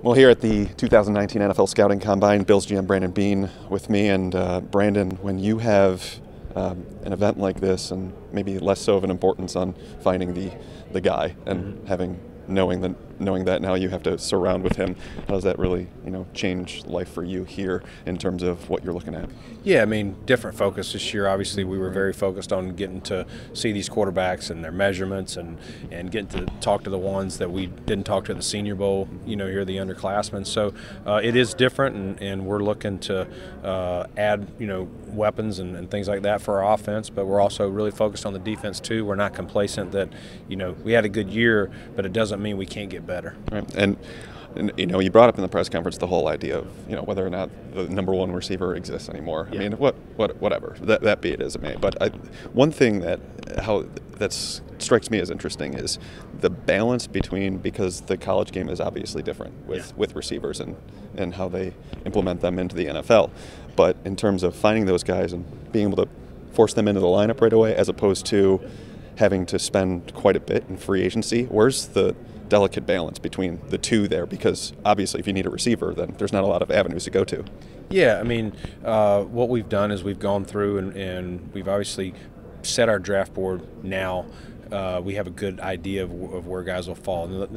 Well, here at the 2019 NFL Scouting Combine, Bills GM Brandon Beane with me. And Brandon, when you have an event like this, and maybe less so of an importance on finding the guy and knowing that now you have to surround with him, how does that really change life for you here in terms of what you're looking at? Yeah, I mean, different focus this year. Obviously, we were very focused on getting to see these quarterbacks and their measurements and getting to talk to the ones that we didn't talk to at the Senior Bowl, here, the underclassmen. So it is different, and we're looking to add, weapons and things like that for our offense, but we're also really focused on the defense too. We're not complacent that, we had a good year, but it doesn't mean we can't get better. Right. And you brought up in the press conference the whole idea of whether or not the number one receiver exists anymore. Yeah. I mean, whatever that be it as it may. But one thing that strikes me as interesting is the balance between, because the college game is obviously different with receivers and how they implement them into the NFL. But in terms of finding those guys and being able to force them into the lineup right away, as opposed to having to spend quite a bit in free agency, where's the delicate balance between the two there? Because obviously if you need a receiver, then there's not a lot of avenues to go to. Yeah, I mean, what we've done is we've gone through and we've obviously set our draft board now. We have a good idea of where guys will fall, and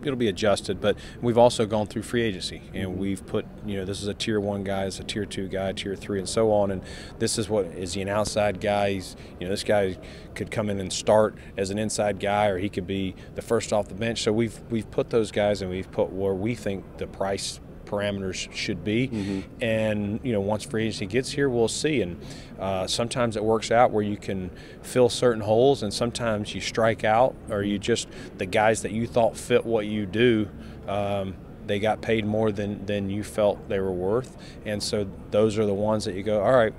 it'll be adjusted. But we've also gone through free agency, and we've put, this is a tier 1 guy, it's a tier 2 guy, tier 3, and so on. And this is is he an outside guy? This guy could come in and start as an inside guy, or he could be the first off the bench. So we've put those guys, and we've put where we think the price parameters should be. And once free agency gets here, we'll see. And sometimes it works out where you can fill certain holes, and sometimes you strike out, or the guys that you thought fit what you do, they got paid more than you felt they were worth. And so those are the ones that you go, all right,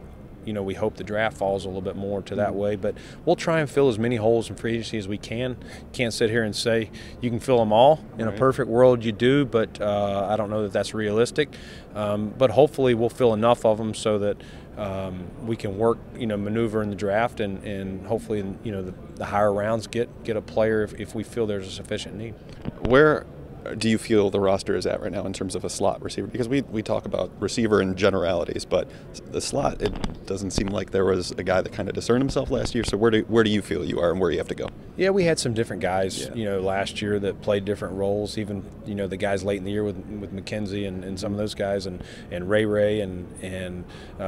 we hope the draft falls a little bit more to that way, but we'll try and fill as many holes in free agency as we can. Can't sit here and say you can fill them all. In a perfect world, you do, but I don't know that that's realistic. But hopefully we'll fill enough of them so that we can work, maneuver in the draft, and hopefully, the higher rounds get a player if we feel there's a sufficient need. Where do you feel the roster is at right now in terms of a slot receiver? Because we talk about receiver in generalities, but the slot, it doesn't seem like there was a guy that kind of discerned himself last year. So where do you feel you are, and where do you have to go? Yeah, we had some different guys, last year that played different roles. Even, the guys late in the year with McKenzie and some of those guys, and Ray and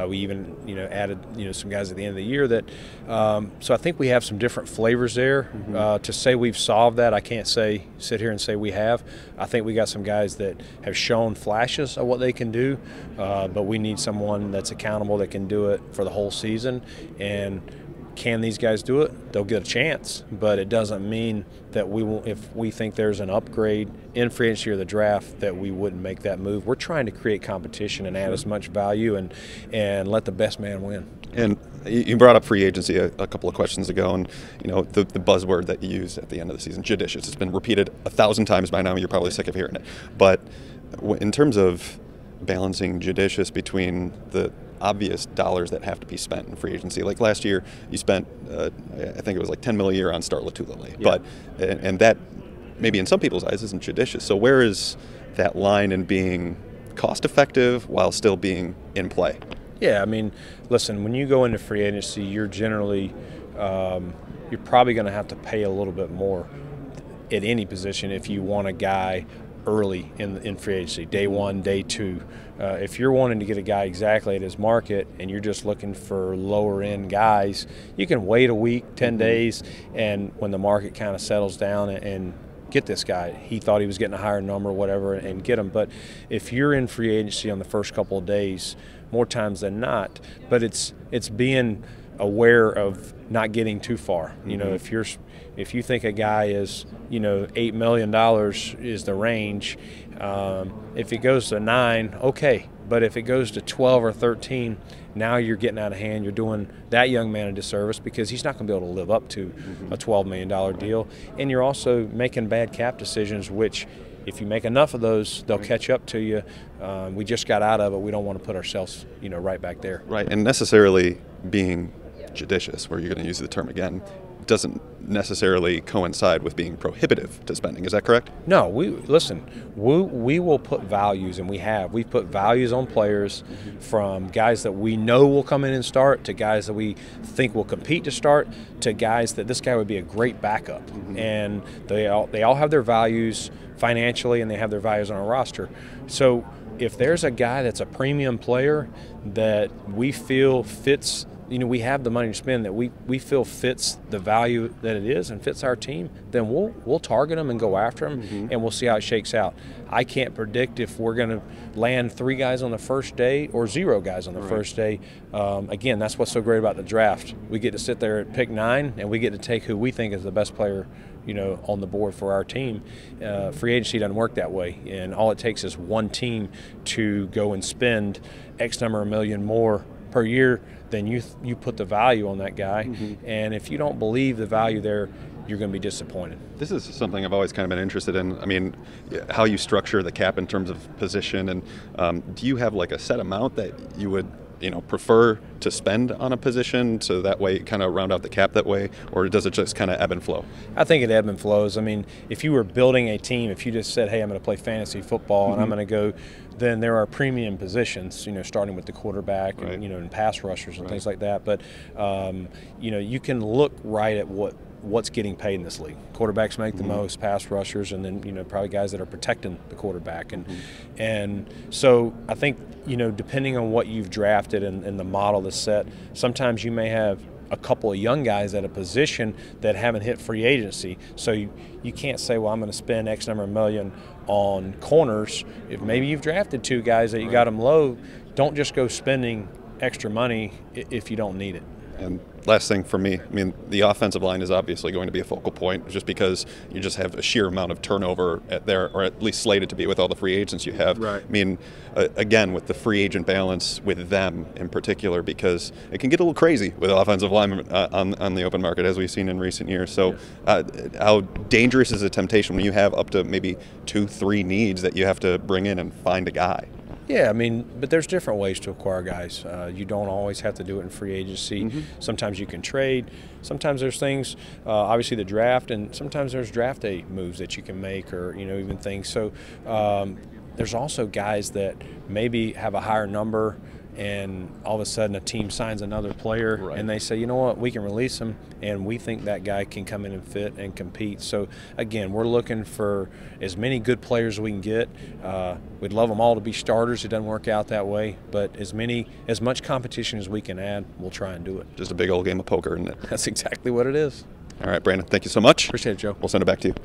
we even added some guys at the end of the year that. So I think we have some different flavors there. To say we've solved that, I can't sit here and say we have. I think we got some guys that have shown flashes of what they can do, but we need someone that's accountable that can do it for the whole season. And can these guys do it? They'll get a chance, but it doesn't mean that we won't. If we think there's an upgrade in free agency or the draft, that we wouldn't make that move. We're trying to create competition and add as much value and let the best man win. And you brought up free agency a couple of questions ago, and the buzzword that you use at the end of the season, judicious. It's been repeated 1,000 times by now. You're probably sick of hearing it. But in terms of balancing judicious between the obvious dollars that have to be spent in free agency, like last year, you spent I think it was like $10 million a year on Start Latulele, but and that maybe in some people's eyes isn't judicious. So where is that line in being cost effective while still being in play? Yeah, I mean, listen, when you go into free agency, you're generally you're probably going to have to pay a little bit more at any position if you want a guy early in free agency, day 1, day 2. If you're wanting to get a guy exactly at his market and you're just looking for lower end guys, you can wait a week, 10 days, and when the market kind of settles down and get this guy, he thought he was getting a higher number or whatever, and get him. But if you're in free agency on the first couple of days, more times than not, but it's being aware of not getting too far. If you think a guy is, $8 million is the range, if it goes to 9, okay. But if it goes to 12 or 13, now you're getting out of hand. You're doing that young man a disservice, because he's not going to be able to live up to a $12 million deal. And you're also making bad cap decisions, which if you make enough of those, they'll catch up to you. We just got out of it. We don't want to put ourselves, right back there. Right, and necessarily being judicious, where you're going to use the term again, doesn't necessarily coincide with being prohibitive to spending. Is that correct? No, we will put values, and we've put values on players, from guys that we know will come in and start, to guys that we think will compete to start, to guys that this guy would be a great backup. And they all have their values financially, and they have their values on our roster. So if there's a guy that's a premium player that we feel fits, we have the money to spend, that we feel fits the value that it is and fits our team, then we'll target them and go after them, and we'll see how it shakes out. I can't predict if we're going to land 3 guys on the first day or 0 guys on the first day. Again, that's what's so great about the draft. We get to sit there at pick 9, and we get to take who we think is the best player on the board for our team. Free agency doesn't work that way, and all it takes is one team to go and spend X number of million more per year. Then you put the value on that guy, and if you don't believe the value there, you're going to be disappointed. This is something I've always kind of been interested in. I mean, how you structure the cap in terms of position, and do you have like a set amount that you would prefer to spend on a position, so that way kind of round out the cap that way, or does it just kind of ebb and flow? I think it ebb and flows. I mean, if you were building a team, if you just said, hey, I'm going to play fantasy football and I'm going to go, then there are premium positions, starting with the quarterback and, and pass rushers and things like that. But, you can look right at what's getting paid in this league. Quarterbacks make the most, pass rushers, and then probably guys that are protecting the quarterback, and so I think depending on what you've drafted and the model that's set, sometimes you may have a couple of young guys at a position that haven't hit free agency, so you can't say, well, I'm going to spend X number of million on corners. If maybe you've drafted 2 guys that you got them low, don't just go spending extra money if you don't need it. And last thing for me, I mean, the offensive line is obviously going to be a focal point, just because you just have a sheer amount of turnover there, or at least slated to be with all the free agents you have. Right. I mean, again, with the free agent balance with them in particular, because it can get a little crazy with offensive linemen on the open market, as we've seen in recent years. So how dangerous is a temptation when you have up to maybe 2-3 needs that you have to bring in and find a guy? Yeah, I mean, but there's different ways to acquire guys. You don't always have to do it in free agency. Sometimes you can trade. Sometimes there's things, obviously the draft, and sometimes there's draft day moves that you can make, or even things. So there's also guys that maybe have a higher number, and all of a sudden a team signs another player, and they say, you know what, we can release him, and we think that guy can come in and fit and compete. So again, we're looking for as many good players as we can get. We'd love them all to be starters. It doesn't work out that way, but as much competition as we can add, we'll try and do it. Just a big old game of poker, isn't it? That's exactly what it is. All right, Brandon, thank you so much. Appreciate it, Joe. We'll send it back to you.